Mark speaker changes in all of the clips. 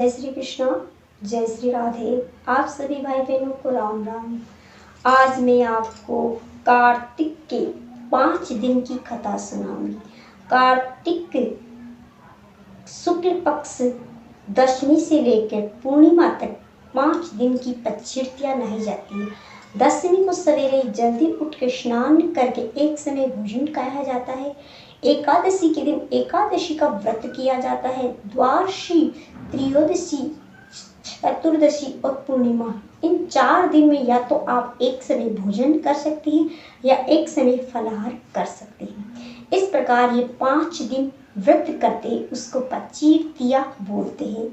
Speaker 1: जय श्री कृष्ण, जय श्री राधे। आप सभी भाई बहनों को राम राम। आज मैं आपको कार्तिक के 5 दिन की कथा सुनाऊंगी। कार्तिक शुक्ल पक्ष दशमी से लेकर पूर्णिमा तक 5 दिन की पछिड़तियाँ नहाई जाती है। दशमी को सवेरे जल्दी उठकर स्नान करके एक समय भोजन खाया जाता है। एकादशी के दिन एकादशी का व्रत किया जाता है। द्वादशी, त्रयोदशी, चतुर्दशी और पूर्णिमा, इन 4 दिन में या तो आप एक समय भोजन कर सकते हैं या एक समय फलाहार कर सकते हैं। इस प्रकार ये 5 दिन व्रत करते हैं, उसको पछिड़तिया बोलते हैं।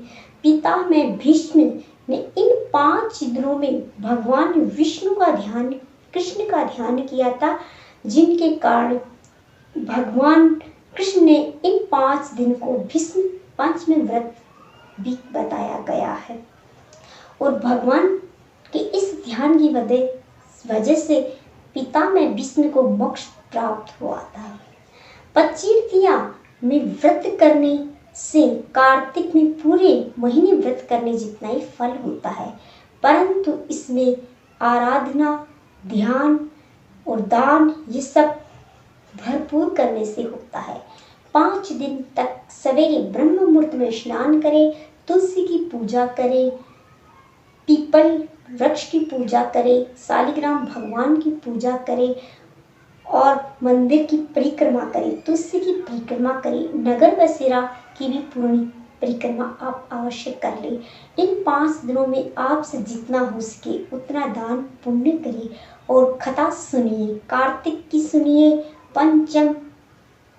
Speaker 1: पितामह भीष्म ने इन 5 दिनों में भगवान विष्णु का ध्यान, कृष्ण का ध्यान किया था, जिनके कारण भगवान कृष्ण ने इन 5 दिन को भीष्म पंचमी व्रत भी बताया गया है। और भगवान के इस ध्यान की वजह से पितामह भीष्म को मोक्ष प्राप्त हुआ था। पछिड़तिया में व्रत करने से कार्तिक में पूरे महीने व्रत करने जितना ही फल होता है, परंतु इसमें आराधना, ध्यान और दान ये सब भरपूर करने से होता है। 5 दिन तक सवेरे ब्रह्म मुहूर्त में स्नान करें, तुलसी की पूजा करें, पीपल वृक्ष की पूजा करें, शालिग्राम भगवान की पूजा करें और मंदिर की परिक्रमा करें, तुलसी की परिक्रमा करें, नगर बसेरा की भी पूर्ण परिक्रमा आप अवश्य कर लें। इन 5 दिनों में आपसे जितना हो सके उतना दान पुण्य करिए और कथा सुनिए। कार्तिक की सुनिए, पंचम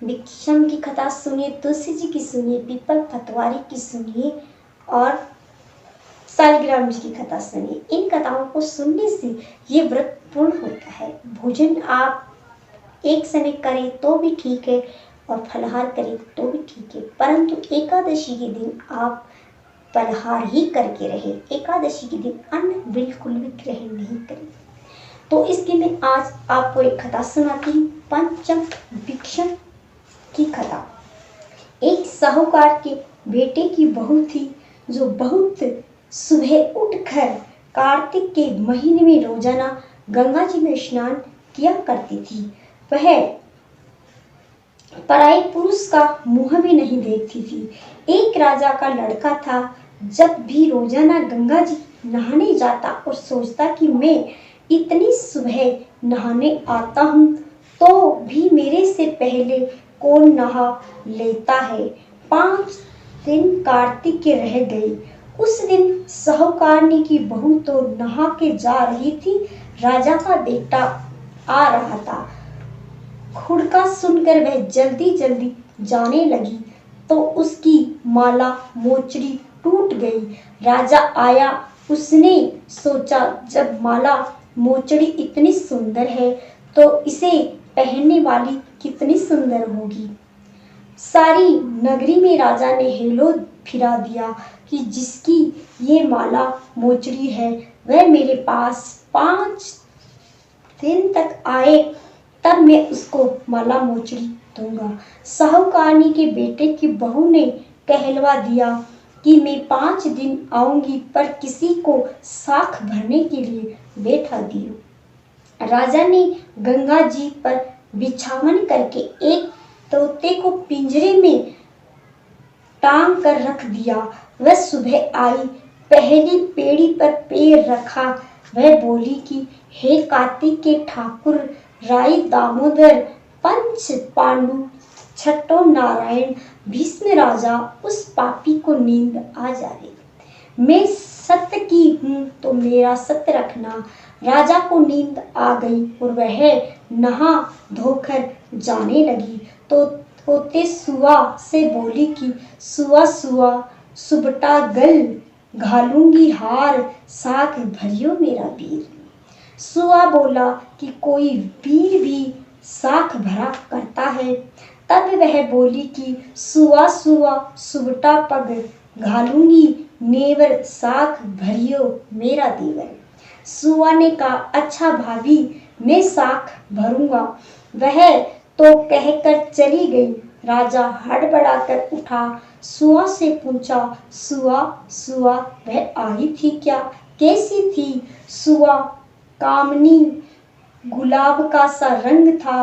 Speaker 1: विक्षम की कथा सुनिए, तुलसी जी की सुनिए, पीपल फतवारी की सुनिए और शालिग्राम जी की कथा सुनिए। इन कथाओं को सुनने से ये व्रत पूर्ण होता है। भोजन आप एक समय करें तो भी ठीक है और फलाहार करें तो भी ठीक है, परंतु एकादशी के दिन आप फलाहार ही करके रहे। एकादशी के दिन अन्न बिल्कुल भी ग्रहण नहीं करें। तो इसके मैं आज आपको एक कथा सुनाती हूँ, पंचम विक्षम की कथा। एक साहूकार के बेटे की बहू थी जो बहुत सुबह उठकर कार्तिक के महीने में रोजाना गंगा जी में स्नान किया करती थी। वह पराई पुरुष का मुंह भी नहीं देखती थी। एक राजा का लड़का था, जब भी रोजाना गंगा जी नहाने जाता और सोचता कि मैं इतनी सुबह नहाने आता हूँ तो भी मेरे से पहले कौन नहा लेता है। 5 दिन कार्तिक के रह गए। उस दिन साहूकारनी की बहू तो नहा के जा रही थी, राजा का बेटा आ रहा था। हुड़का सुनकर वह जल्दी जल्दी जाने लगी तो उसकी माला मोचड़ी टूट गई। राजा आया, उसने सोचा जब माला मोचड़ी इतनी सुंदर है तो इसे पहनने वाली कितनी सुंदर होगी। सारी नगरी में राजा ने हेलो फिरा दिया कि जिसकी ये माला मोचड़ी है वह मेरे पास 5 दिन तक आए, तब मैं उसको माला मोचड़ी दूंगा। साहूकारनी के बेटे की बहू ने कहलवा दिया कि मैं 5 दिन आऊंगी, पर किसी को साख भरने के लिए बैठा दियो। राजा ने गंगा जी पर बिछावन करके एक तोते को पिंजरे में टांग कर रख दिया। वह सुबह आई, पहली पेड़ी पर पैर रखा। वह बोली कि हे कार्तिक के ठाकुर राई दामोदर, पंच पांडु, छठो नारायण, भीष्म राजा, उस पापी को नींद आ जाए। मैं सत्य की हूँ तो मेरा सत्य रखना। राजा को नींद आ गई और वह नहा धोकर जाने लगी तो तोते सुआ से बोली कि सुआ सुआ सुबटा गल, घालूंगी हार, साख भरियो मेरा वीर। सुआ बोला कि कोई वीर भी साख भरा करता है। तब वह बोली कि सुआ सुआ सुबटा पग, घालूंगी नेवर, साख भरियो मेरा देवर। सुआ ने कहा अच्छा भाभी, मैं साख भरूंगा। वह तो कहकर चली गई। राजा हड़बड़ाकर उठा, सुआ से पूछा, सुआ सुआ वह आई थी क्या? कैसी थी सुआ? कामनी गुलाब का सा रंग था,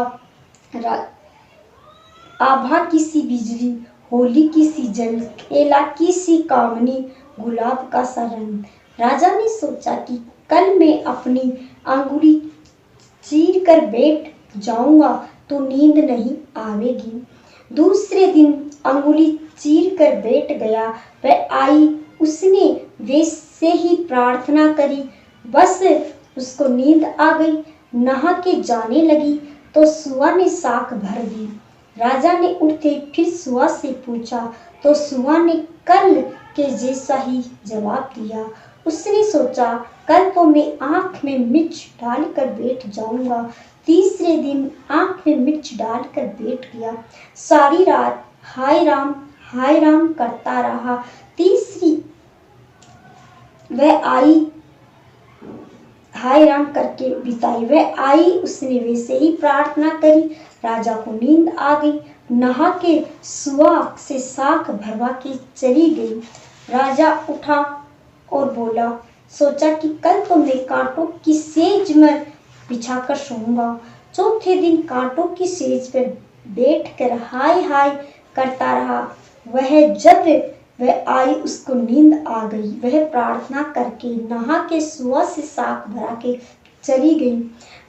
Speaker 1: आभा की सी बिजली, होली की सी जल, केला की सी कामनी, गुलाब का सा रंग। राजा ने सोचा कि कल मैं अपनी अंगुली चीर कर बैठ जाऊंगा तो नींद नहीं आवेगी। दूसरे दिन अंगुली चीर कर बैठ गया। वह आई, उसने वैसे ही प्रार्थना करी, बस उसको नींद आ गई। नहा के जाने लगी तो सुआ ने साख भर दी। राजा ने उठते फिर सुआ से पूछा तो सुआ ने कल के जैसा ही जवाब दिया। उसने सोचा कल तो मैं आंख में मिर्च डालकर बैठ जाऊंगा। तीसरे दिन आंख में मिर्च डालकर बैठ गया। सारी रात हाय राम करता रहा। तीसरी वह आई, हाय राम करके बिताई। वह आई, उसने वैसे ही प्रार्थना करी। राजा को नींद आ गई। नहा के सुआ से साख भरवा के चली गई। राजा उठा और बोला, सोचा कि कल तो मैं कांटों की सेज में बिछाकर सोऊंगा। चौथे दिन कांटों की सेज पर बैठकर हाय हाय करता रहा। जब वह आई, उसको नींद आ गई। वह प्रार्थना करके नहा के सुआ से साख भरा के चली गई।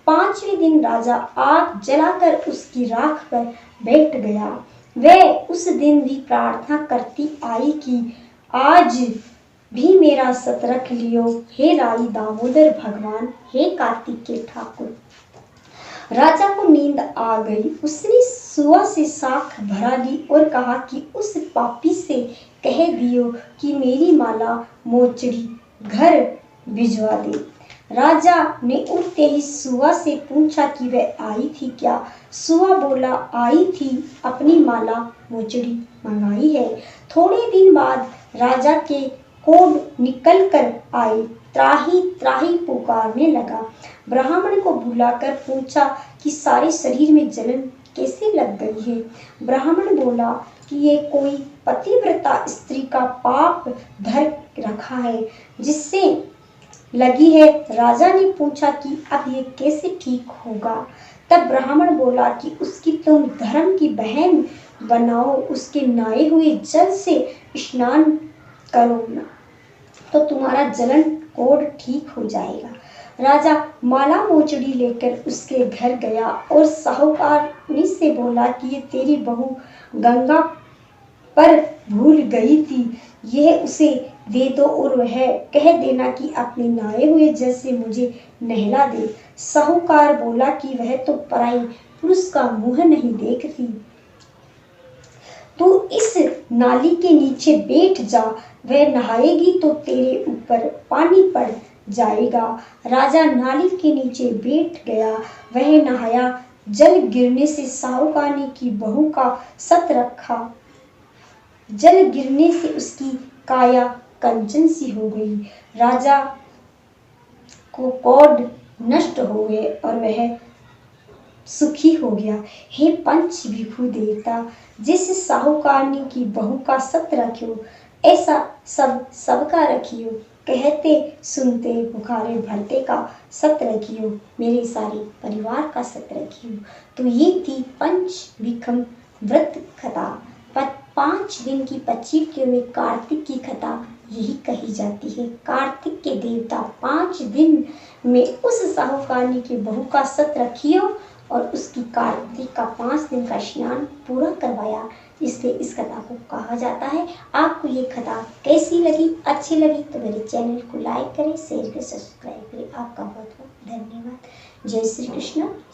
Speaker 1: पांचवें दिन राजा आग जलाकर उसकी राख पर बैठ गया। वह उस दिन भी प्रार्थना करती आई कि आज भी मेरा सत रख लियो, हे राई दामोदर भगवान, हे कार्तिक के ठाकुर। राजा को नींद आ गई। उसने सुआ से साख भरा ली और कहा कि उस पापी से कह दियो कि मेरी माला मोचड़ी घर भिजवा दे। राजा ने उठते ही सुआ से पूछा कि वह आई थी क्या? सुआ बोला, आई थी, अपनी माला मोचड़ी मंगाई है। थोड़े दिन बाद राजा के कोढ़ निकल कर आए। त्राही त्राही पुकारने लगा। ब्राह्मण को बुलाकर पूछा कि सारे शरीर में जलन कैसे लग गई है? ब्राह्मण बोला कि ये कोई पतिव्रता स्त्री का पाप धर रखा है, जिससे लगी है। राजा ने पूछा कि अब ये कैसे ठीक होगा? तब ब्राह्मण बोला कि उसकी तुम धर्म की बहन बनाओ, उसके नहाए हुए जल से स्नान करो ना, तो तुम्हारा जलन कोढ़ ठीक हो जाएगा। राजा माला मोचड़ी लेकर उसके घर गया और साहूकारनी से बोला कि ये तेरी बहू गंगा पर भूल गई थी, यह उसे दे दो और वह कह देना कि अपने नहाए हुए जल से मुझे नहला दे। साहूकार बोला कि वह तो पराई पुरुष का मुंह नहीं देखती, तू इस नाली के नीचे बैठ जा, वह नहाएगी तो तेरे ऊपर पानी पड़ जाएगा। राजा नाली के नीचे बैठ गया। वह नहाया। जल गिरने से साहूकारनी की बहू का सत रखा। जल गिरने से उसकी काया कंचन सी हो गई। राजा को कोढ़ नष्ट हो गए और वह सुखी हो गया। हे पंच विभु देवता, जिस साहूकारनी की बहू का सत रखियो, ऐसा सबका रखियो। कहते सुनते बुखारे भरते का सत रखियो, मेरे सारे परिवार का सत रखियो। तो ये थी पंच विक्रम व्रत कथा। 5 दिन की 25 क्यों में कार्तिक की कथा यही कही जाती है। कार्तिक के देवता 5 दिन में उस साहूकारनी की बहू का सत रखियो और उसकी कार्तिक का 5 दिन का स्नान पूरा करवाया, इसलिए इस कथा को कहा जाता है। आपको ये कथा कैसी लगी? अच्छी लगी तो मेरे चैनल को लाइक करें, शेयर करें, सब्सक्राइब करें। आपका बहुत बहुत धन्यवाद। जय श्री कृष्ण।